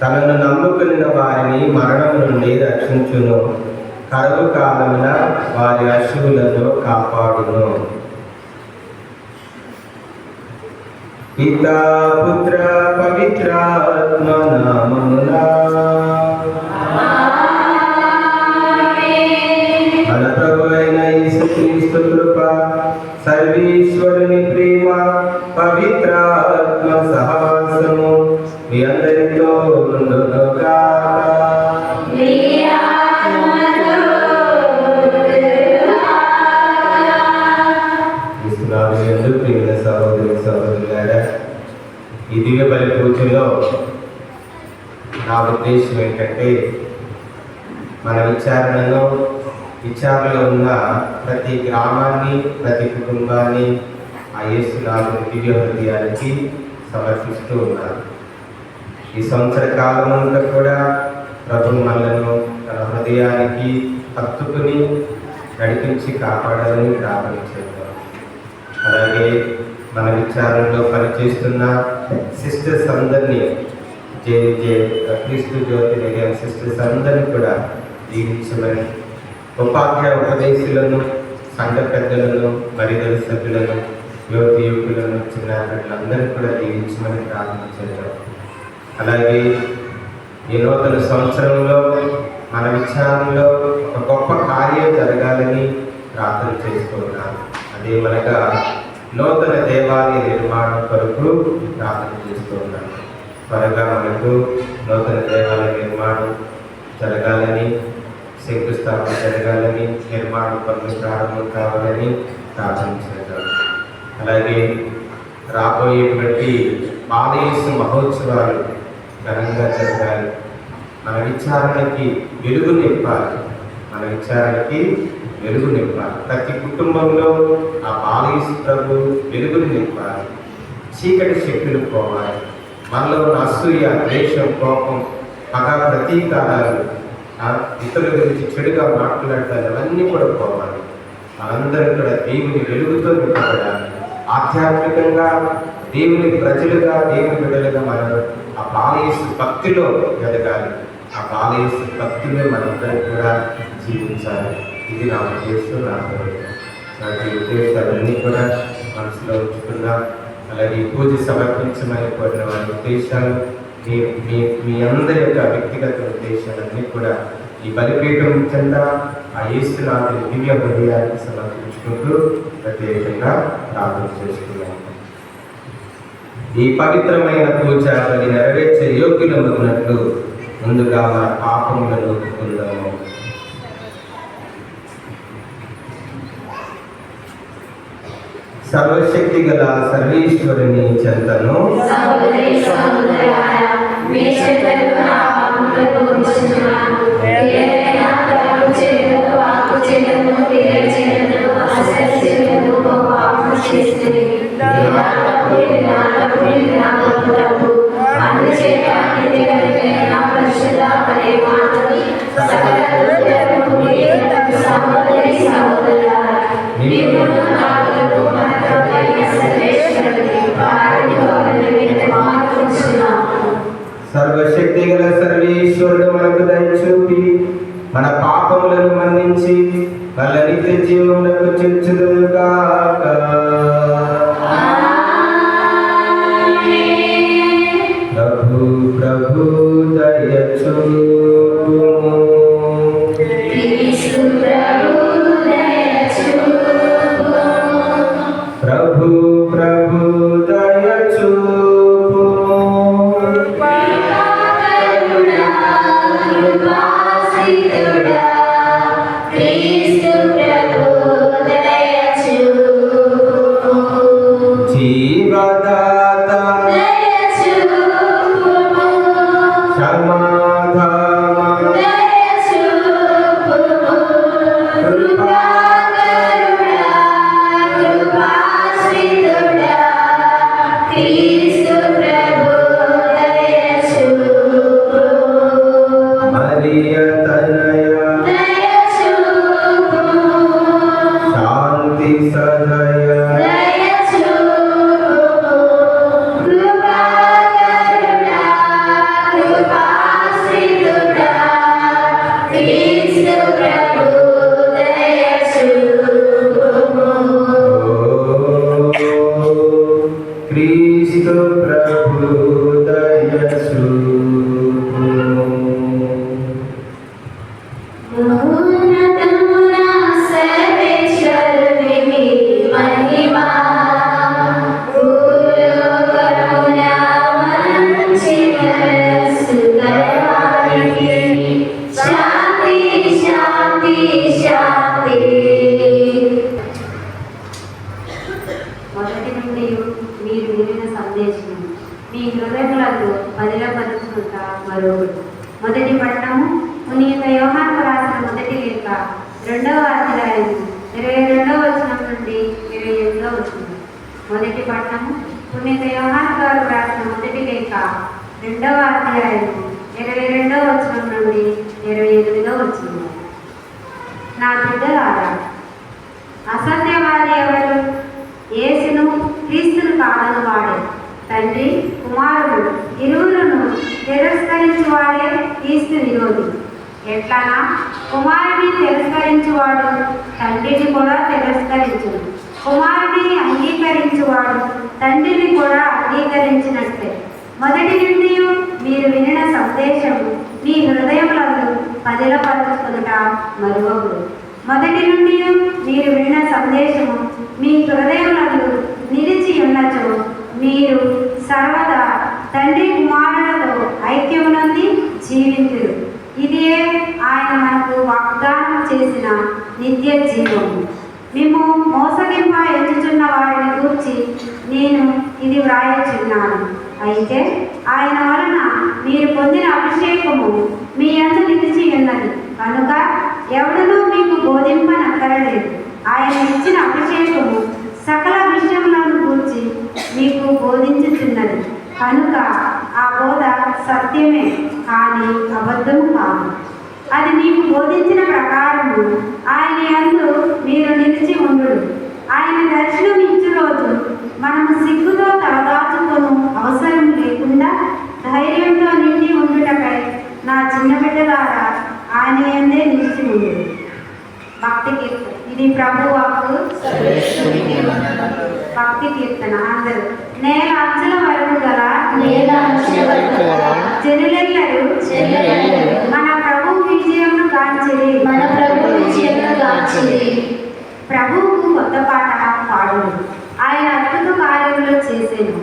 తనను నమ్ముకున్న వారిని మరణం నుండి రక్షించును. కరువు కాలమున వారి అశువులను కాపాడును. పితా పుత్ర పవిత్రాత్మ నామమున మన ప్రభువైన యేసుక్రీస్తు కృప, సర్వేశ్వరుని ప్రేమ, పవిత్రాత్మ సహవాసము మీ అందరితో ఉండునుగాక. ప్రియమైన సహోదరి సహోదరులారా, ఈ దివ్య బలి పూజలో నా ఉద్దేశం ఏంటంటే, మన విచారణలో ఉన్న ప్రతి గ్రామాన్ని, ప్రతి కుటుంబాన్ని ఆ యేసునాథుని దివ్య హృదయానికి సమర్పిస్తూ ఉన్నారు. ఈ సంవత్సర కాలం అంతా కూడా ప్రభు మనలను తన హృదయానికి హత్తుకుని నడిపించి కాపాడాలని ప్రార్థించారు. అలాగే మన విచారణలో పనిచేస్తున్న సిస్టర్స్ అందరినీ, క్రీస్తు జ్యోతి నిలయం సిస్టర్స్ అందరినీ కూడా దీవించమని, ఉపాధ్యాయ ఉపదేశులను, సంఘ పెద్దలను, మరిదల సభ్యులను, యువకులను, చిన్నారులందరినీ కూడా దీవించమని ప్రార్థించారు. అలాగే ఈ నూతన సంవత్సరంలో మన విచారణలో ఒక గొప్ప కార్యం జరగాలని ప్రార్థన చేస్తున్నాను. అదేమనగా నూతన దేవాలయ నిర్మాణం కొరకు ప్రార్థన చేస్తున్నాను. త్వరగా మనకు నూతన దేవాలయ నిర్మాణం జరగాలని, శంకుస్థాపన జరగాలని, నిర్మాణ పనులు ప్రారంభం కావాలని ప్రార్థన చేద్దాం. అలాగే రాబోయేటువంటి పాదయేసు మహోత్సవాలు ఘనంగా జరగాలి. మన విచారణకి వెలుగు నింపాలి. ప్రతి కుటుంబంలో ఆ బాలయేసు ప్రభు వెలుగుని నింపాలి. చీకటి శక్తులు పోవాలి. మనలో ఉన్న అసూయ, ద్వేషం, కోపం, పగ, ప్రతీకారాలు, ఇతరుల గురించి చెడుగా మాట్లాడతారు, అవన్నీ కూడా పోవాలి. మనందరం కూడా దేవుని వెలుగుతో నింపబడాలి. ఆధ్యాత్మికంగా దేవుని ప్రజలుగా, దేవుని బిడ్డలుగా మనం ఆ బాలయేసు భక్తిలో ఎదగాలి. ఆ బాలయేసు భక్తిలో మనందరం కూడా జీవించాలి. ఇది నా ఉద్దేశం, నాకు ఈ ఉద్దేశాలన్నీ కూడా మనసులో ఉంచుకున్నా. అలాగే ఈ పూజ సమర్పించమని కోరిన వారి ఉద్దేశాలు, మీ అందరి యొక్క వ్యక్తిగత ఉద్దేశాలన్నీ కూడా ఈ బలిపీఠం చెంద ఆ యేసునాథుని దివ్య హృదయానికి సమర్పించుకుంటూ ప్రత్యేకంగా ప్రార్థన చేసుకున్నాము. ఈ పవిత్రమైన పూజ బలి నెరవేర్చే యోగ్యులమగినట్లు ముందుగా మన పాపములను ఒప్పుకుందాము. సర్వశక్తి గల సర్వేశ్వరుని చెంతను సర్వశక్తి గల సర్వేశ్వరుడు మనకు దయచూపి మన పాపములను మన్నించి మన నిత్య జీవములకు చేర్చుదుగాక. ప్రభు దయచూపుము. మొదటి నుండి మీరు వినిన సందేశం మీ హృదయములకు పదిలపరుచుకుంటా మరొకటి. మొదటి పట్టణము పునీత యోహాను రాసిన మొదటి లేఖ 2వ అధ్యాయం 22వ వచనం నుండి 28వ వచనం. మొదటి పట్టణము పునీత యోహాను గారు రాసిన మొదటి లేఖ 2వ అధ్యాయం 22వ వచనం నుండి 28వ వచనం. నా బిడ్డలారా, అసత్యవాది ఎవరు? యేసును క్రీస్తును కాదని వాడే. తండ్రి కుమారుడు ఇరువురును తిరస్కరించువాడే క్రీస్తు విరోధి. ఎట్లనా, కుమారుని తిరస్కరించువాడు తండ్రిని కూడా తిరస్కరించును, కుమారుని అంగీకరించువాడు తండ్రిని కూడా అంగీకరించినట్లే. మొదటి నుండి మీరు వినిన సందేశము మీ హృదయములను పదిలపరుచుకునుట మరువకుడు. మొదటి నుండి మీరు విన్న సందేశము మీ హృదయములను నిలిచి ఉన్నచో మీరు సర్వదా తండ్రి కుమారులతో ఐక్యమునంది జీవించురు. ఇదే ఆయన మనకు వాగ్దానం చేసిన నిత్య జీవము. మేము మోసగింప ఎంచుచున్న వారిని గూర్చి నేను ఇది వ్రాయచున్నాను. అయితే ఆయన వలన మీరు పొందిన అభిషేకము మీ యందు నిలిచి ఉన్నది కనుక ఎవడనూ మీకు బోధింపనక్కరలేదు. ఆయన ఇచ్చిన అభిషేకము సకల విషయములను గూర్చి మీకు బోధించుచున్నది కనుక ఆ బోధ సత్యమే కానీ అబద్ధము కాదు. అది మీకు బోధించిన ప్రకారము ఆయన యందు మీరు నిలిచి ఉండుడు. ఆయన దర్శనం ఇచ్చు రోజు మనము సిగ్గుతో తలదాచుకొను అవసరం లేకుండా ధైర్యంతో నిండి ఉండుటకై నా చిన్న బిడ్డలారా ఆయన యందే నిలిచి ఉండుడు. భక్తి కీర్తన. ఇది ప్రభు వాక్కు. భక్తి కీర్తన. అందరూ నేల అంచుల వరకు గల జనులెల్లరూ మన ప్రభు విజయమును గాంచిరి. ప్రభువుకు కొత్త పాట పాడును. ఆయన అద్భుత కార్యములు చేసెను.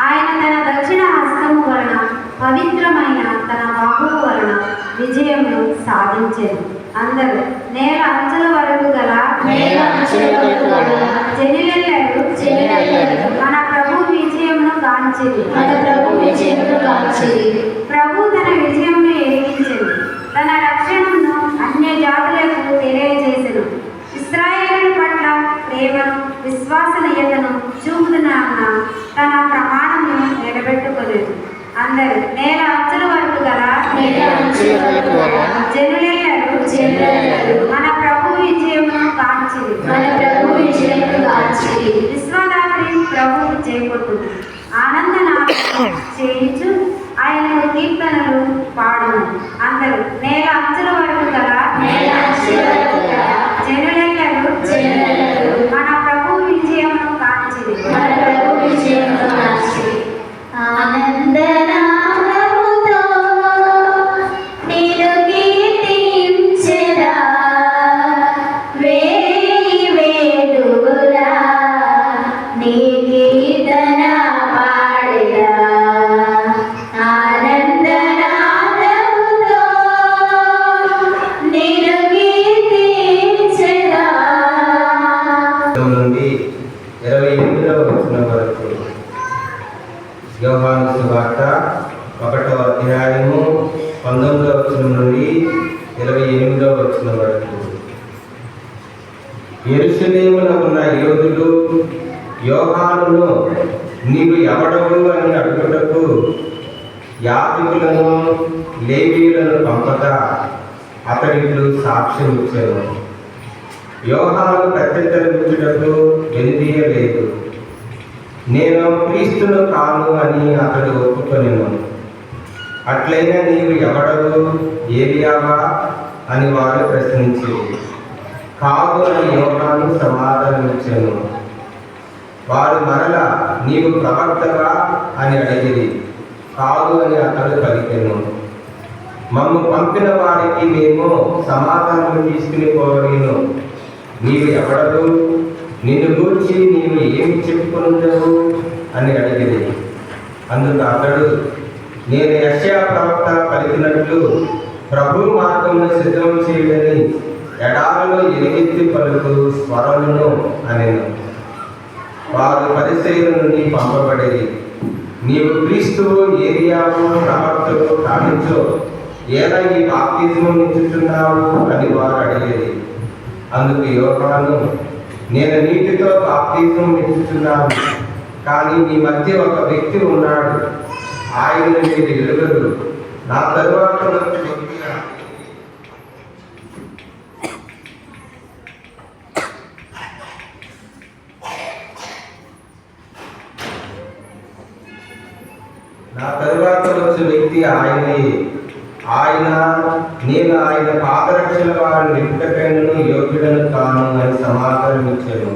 ఆయన తన దక్షిణ హస్తము వలన పవిత్రమైన తన బాహువు వలన విజయమును సాధించెను. అందరూ నేల అంచుల వరకు గల జనులెల్లరూ మన ప్రభు విజయమును గాంచిరి. ప్రభు తన విజయమును ఎరిగించెను. తన రక్షణను అన్య జాతులకు తెలియజేసెను. ఇశ్రాయేలు పట్ల ప్రేమను విశ్వసనీయతను చూపుతున్న తన ప్రమాణమును నిలబెట్టుకోలేదు. అందరూ నేల అంచుల వరకు గల జనులెల్లరూ మన ప్రభు విజయమును కాంచిరి. విశ్వదాత్రి ప్రభువు చేపట్టు ఆనందనాదం చేయించు ఆయనకు కీర్తనలు పాడును. అందరూ నేల అంచుల వరకు గల జనులెల్లరూ మన ప్రభు విజయమును కాంచిరి. నుండి 28వ వచనం వరకు. యోహాను సువార్త 1వ అధ్యాయము 19వ వచనం నుండి 28వ వచనం వరకు. యెరూషలేములో ఉన్న యోధులు యోహానును నీవు ఎవడవు అని అడుగుటకు యాజకులను లేవీయులను పంపగా అతడిట్లు సాక్ష్యం ఇచ్చాను. యోహాను ప్రత్యుత్తరమిచ్చుటకు వెనుదీయలేదు. నేను క్రీస్తును కాను అని అతడు ఒప్పుకొనెను. అట్లయినా నీవు ఎవడవు, ఏలియావా అని వారు ప్రశ్నించారు. కాదు అని యోహాను సమాధానమిచ్చాను. వారు మరలా నీవు ప్రవక్తవా అని అడిగిరి. కాదు అని అతడు పలికెను. మమ్ము పంపిన వారికి మేము సమాధానం తీసుకుని పోవలేను. నీవు ఎవడవు? నిన్ను గూర్చి నీవు ఏమి చెప్పుకొనుండవు అని అడిగింది. అందుకు అతడు, నేను యెషయా ప్రవక్త పలికినట్లు ప్రభు మార్గమును సిద్ధం చేయడని ఎడారిలో ఎలుగెత్తి పలుకు స్వరమును అనెను. వారు పరిసయ్యుల నుండి పంపబడేది. నీవు క్రీస్తువు, ఏలియావు, ప్రవక్తలు కానించో ఏలా ఈ బాప్తిజమం ఇచ్చుచున్నావు అని వారు అడిగేది. అందుకు యోహాను, నేను నీటితో బాప్తిజమం ఇచ్చుచున్నాను, కానీ మీ మధ్య ఒక వ్యక్తి ఉన్నాడు, ఆయన మీరు ఎరుగరు. నా తరువాత వచ్చే వ్యక్తి ఆయనే. నేను ఆయన పాదరక్షల వారిని నిలుపుటకైనను యోగ్యుడను కాను అని సమాధానం ఇచ్చాను.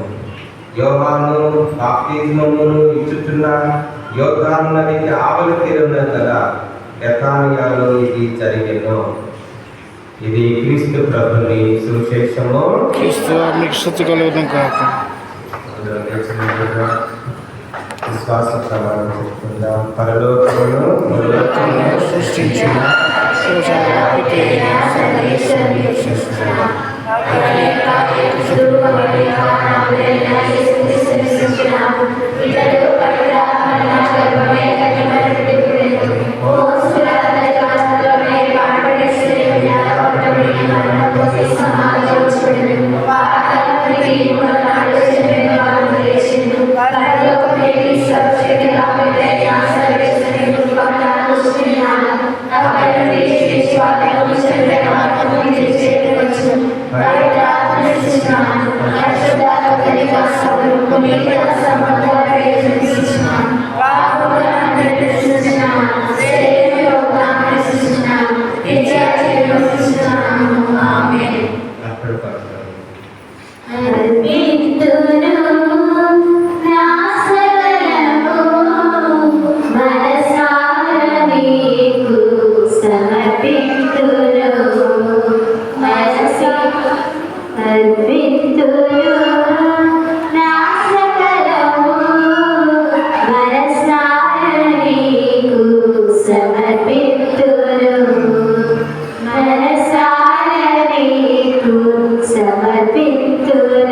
యోహాను బాప్తిజమమును ఇచ్చుచున్న యోర్దాను నదికి ఆవలి తీరున కదా బెతానియాలో ఇది జరిగెను. ఇది క్రీస్తు ప్రభుని సువిశేషము. విశ్వాస ప్రమాణం చెప్తుందాం. పరలోకమును సృష్టించిన సమర్పింతును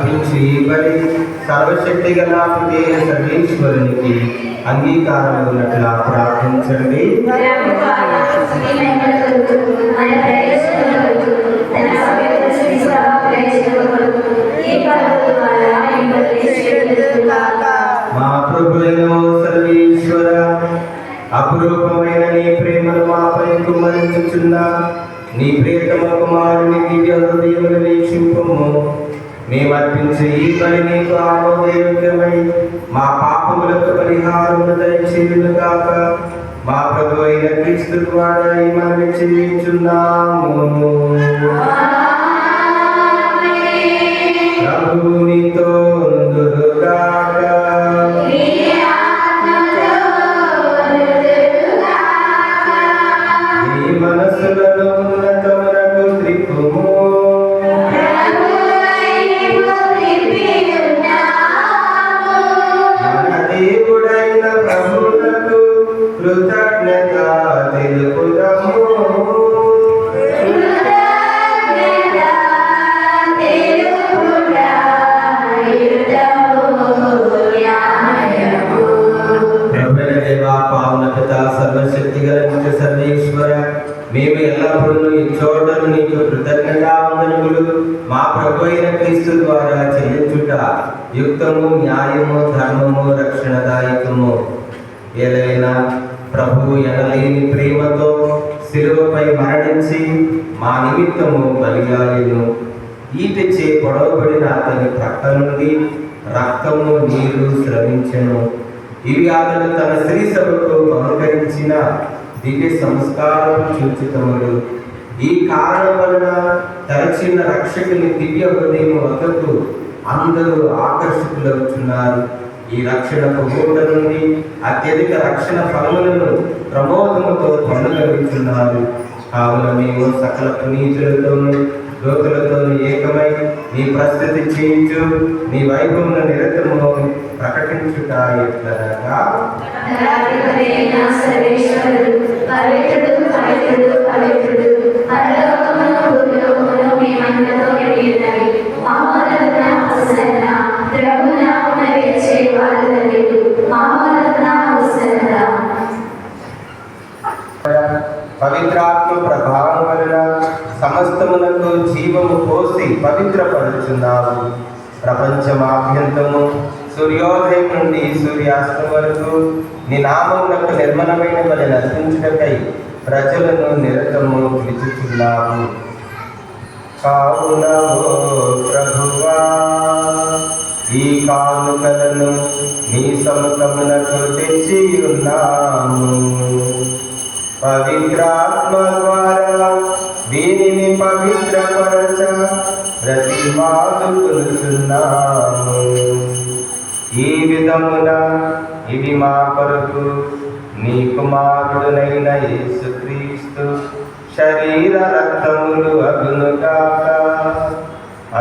అర్పించి బలి సర్వశక్తి గల సర్వేశ్వరునికి అంగీకారం ఉన్నట్లా ప్రార్థించండి. మా ప్రభువైన సర్వేశ్వర, అపురూపమైన నీ ప్రేమను మాపై కుమ్మరించుచున్న నీ ప్రియతమ కుమారుని దివ్య హృదయమును వీక్షింపము. మేము అర్పించే ఈ బలి నీకు ఆమోదయోగ్యమై మా పాపములకు పరిహారమును దయచేయును గాక. మా ప్రభువైన క్రీస్తు ద్వారా ఈ మనవి చేయుచున్నాము. ప్రభువు నీతో ఉండుగాక. నీ మనసులను ఉన్నతమునకు త్రిప్పుము. మన దేవుడైన ప్రభువునకు కృతజ్ఞత తెలుపుదాము. సర్వశక్తి గల సర్వేశ్వర, మేము ఎల్లప్పుడూ ఈ చోటను నీకు కృతజ్ఞతావందనములు మా ప్రభు అయిన క్రీస్తు ద్వారా చెల్లించుట యుక్తము, న్యాయము, ధర్మము, రక్షణదాయకము. ఏదైనా ప్రభువు ఎనలేని ప్రేమతో శిలువపై మరణించి మా నిమిత్తము బలియాయను. ఈటచే పొడవబడిన అతని ప్రక్క నుండి రక్తము, నీరు స్రవించెను. ఇవి అతను తన స్త్రీ సభకు బహుకరించిన దివ్య సంస్కారం సూచితములు. ఈ కారణం వలన తరచిన రక్షకుని దివ్య హృదయం వద్దకు అందరూ ఆకర్షితులవుతున్నారు. ఈ రక్షణ పొగోట నుండి అత్యధిక రక్షణ ఫలములను ప్రమోదముతో పొందగలుగుతున్నారు. కావున మేము సకల పునీతులతోనూ లోకులతోనూ ఏకమై నీ ప్రస్తుతి చేయించు నీ వైభవమును నిరతము ప్రకటించుట ఎట్లనగా, పవిత్రాత్మ ప్రభావం వలన సమస్తమునకు జీవము పోసి పవిత్రపరుచున్నావు. ప్రపంచమాద్యంతము సూర్యోదయం నుండి సూర్యాస్తం వరకు నీ నామమునకు నిర్మలమైన బలి నర్పించుటకై ప్రజలను నిరతము పిలుచుచున్నావు. కావున ఓ ప్రభువా, ఈ కానుకలను నీ సముఖమునకు తెచ్చి ఉన్నాము. పవిత్రాత్మ ద్వారా దీనిని పవిత్రపరచ ప్రతిమాదుకున్నాము. ఈ విధమున ఇది మా కొరకు నీ కుమారుడైన యేసుక్రీస్తు శరీర రక్తములు అగునుగాక.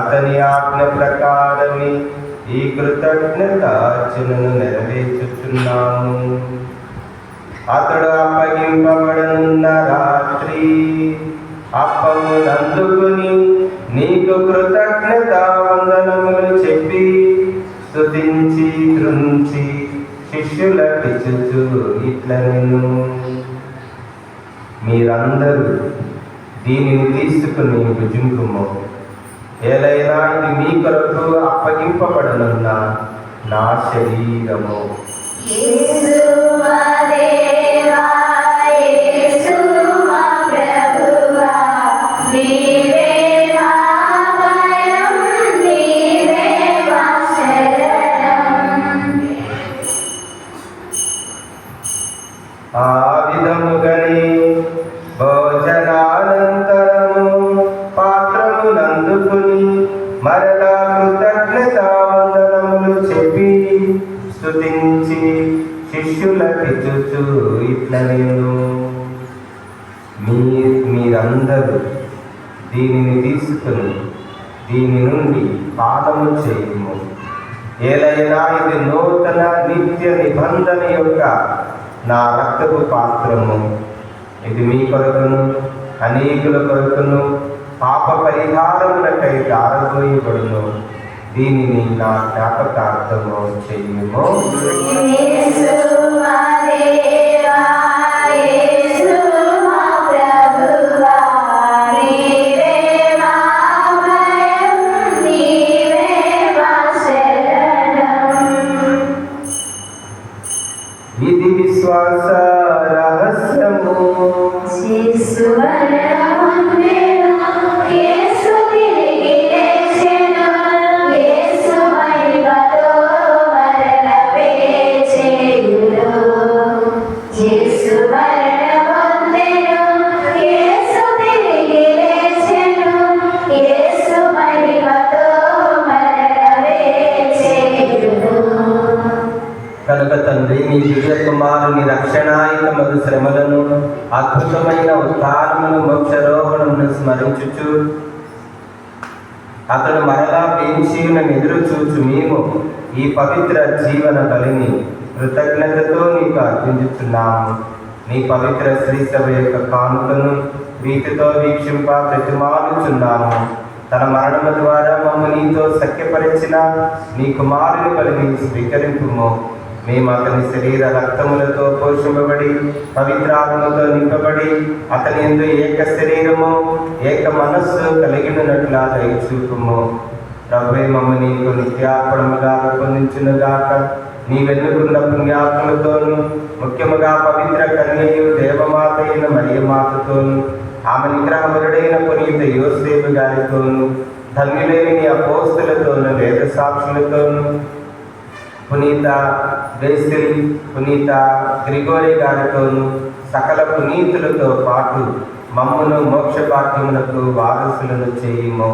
అతని ఆజ్ఞ ప్రకారమే ఈ కృతజ్ఞతార్చనను నెరవేర్చుచున్నాము. అతడు అప్పగింపబడనున్న రాత్రి అప్పమునందుకుని నీకు కృతజ్ఞతావందనములు చెప్పి స్తుతించి త్రుంచి శిష్యులకిచ్చుచు ఇట్లనెను, మీరందరూ దీనిని తీసుకుని భుజింపుము. ఏదైనా ఇది మీ కొరకు అప్పగింపబడనున్న నా శరీరము. ఆ విధముగని భోజనానంతరము పాత్రమునందుకుని మరలా కృతజ్ఞతావందనములు చెప్పి స్తుతించి శిష్యులకిచ్చుచు ఇట్లనెను, మీరందరూ దీనిని తీసుకుని దీని నుండి పానము చేయుము. ఏదైనా ఇది నూతన నిత్య నిబంధన యొక్క నా రక్తపు పాత్రము. ఇది మీ కొరకును అనేకుల కొరకును పాప పరిహారములకై దారపోయబడును. దీనిని నా జ్ఞాపకార్థము చెయ్యుము. ఇది విశ్వాస రహస్యము. కనుక తండ్రి, నీ దివ్య కుమారుని రక్షణాయుత మధు శ్రమలను, అద్భుతమైన ఉత్థానమును, మోక్షారోహణమును స్మరించుచు అతడు మరలా పెంచియునని ఎదురు చూచు మేము ఈ పవిత్ర జీవన బలిని కృతజ్ఞతతో నీకు అర్పించుచున్నాము. నీ పవిత్ర శ్రీసభ యొక్క కానుకను వీటితో వీక్షింప ప్రతిమాలుచున్నాము. తన మరణము ద్వారా మమ్మ నీతో సఖ్యపరిచిన నీ కుమారుని బలిని స్వీకరింపుము. మేము అతని శరీర రక్తములతో పోషింపబడి పవిత్రాత్మతో నింపబడి అతని యందు ఏక శరీరము ఏక మనస్సు కలిగినట్లా దయచూపుము. ప్రభువే మమ్మ నీకు నిత్యార్పణముగా రూపొందించునుగాక. నీ వెన్నుకున్న పుణ్యాత్మలతోనూ, ముఖ్యముగా పవిత్ర కన్యయు దేవమాత అయిన మరియమాతతోనూ, ఆమె నిగ్రహమురుడైన పునీత యోసేపు గారితోనూ, ధన్యులైన నీ అపోస్తులతోనూ, వేద సాక్షులతోనూ, పునీత బేసిల్, పునీత గ్రిగోరి గారితోనూ, సకల పునీతులతో పాటు మమ్మను మోక్ష భాగ్యములకు వారసులను చేయుము.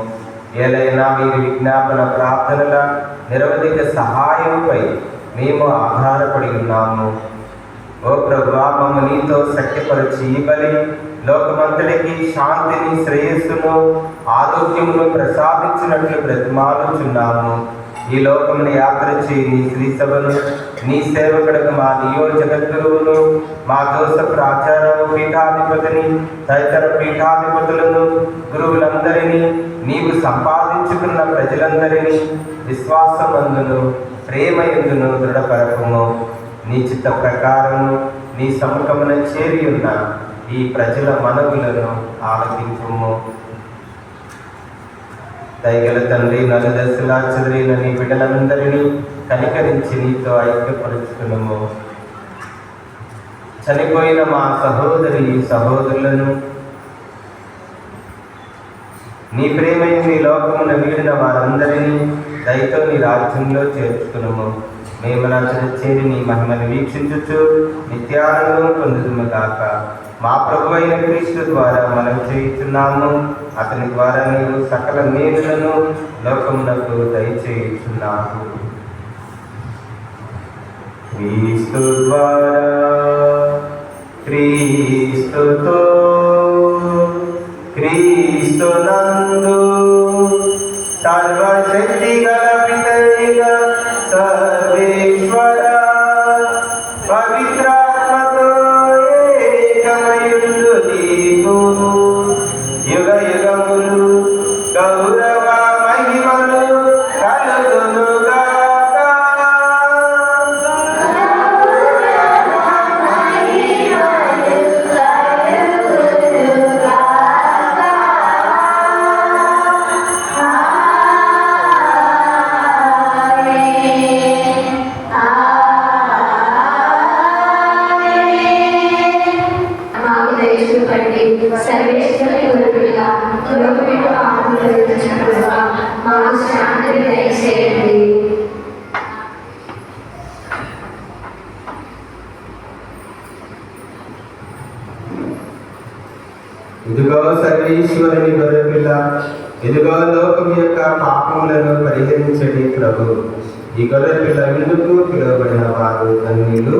ఏలైనా వీరి విజ్ఞాపన ప్రార్థనల నిరవధిక సహాయంపై మేము ఆధారపడి ఉన్నాము. ఓ ప్రభువా, మమ్మ నీతో సఖ్యపరచి ఈ బలి లోకమంతటికి శాంతిని, శ్రేయస్సును, ఆరోగ్యమును ప్రసాదించినట్లు బ్రతిమాలుచున్నాము. ఈ లోకమును యాత్ర చేయి నీ శ్రీసభను, నీ సేవకుడుకు మా నియోజక గురువును, మా జోసఫ్ ఆచార్య పీఠాధిపతిని, తదితర పీఠాధిపతులను, గురువులందరినీ, నీవు సంపాదించుకున్న ప్రజలందరినీ విశ్వాసమందును ప్రేమయందును దృఢపరపుము. నీ చిత్త ప్రకారము నీ సముఖమున చేరి ఉన్న ఈ ప్రజల మనవులను ఆలకించుము. దయగల తండ్రి, నలుదశలా చెదిరిన నీ బిడ్డలందరినీ కనికరించి నీతో ఐక్యపరుచుకునుము. చనిపోయిన మా సహోదరి సహోదరులను, నీ ప్రేమయు నీ లోకమున వీడిన వారందరినీ దయతో నీ రాజ్యంలో చేర్చుకునుము. మేము నచ్చని చేరి నీ మహిమను వీక్షించుచు నిత్యానందం పొందుదుముగాక. మా ప్రభు అయిన క్రీస్తు ద్వారా మనం చేయుచున్నాము. అతని ద్వారా నీవు సకల మేలులను లోకమునకు దయచేయుచున్నాము. క్రీస్తు ద్వారా, క్రీస్తుతో, క్రీస్తునందు సర్వశక్తి గల పితైన సర్వేశ్వర పవిత్రాత్మతో ఏకమయుండు నీకు యుగ యుగములు గౌరవ మహిమలు కలుగునుగాక. ఇదిగో సర్వేశ్వరుని గొర్రెపిల్ల, ఇదిగో లోకం యొక్క పాపములను పరిహరించడి ప్రభు. ఈ గొర్రెపిల్ల ఎందుకు పిలువబడిన వారు ధన్యులు.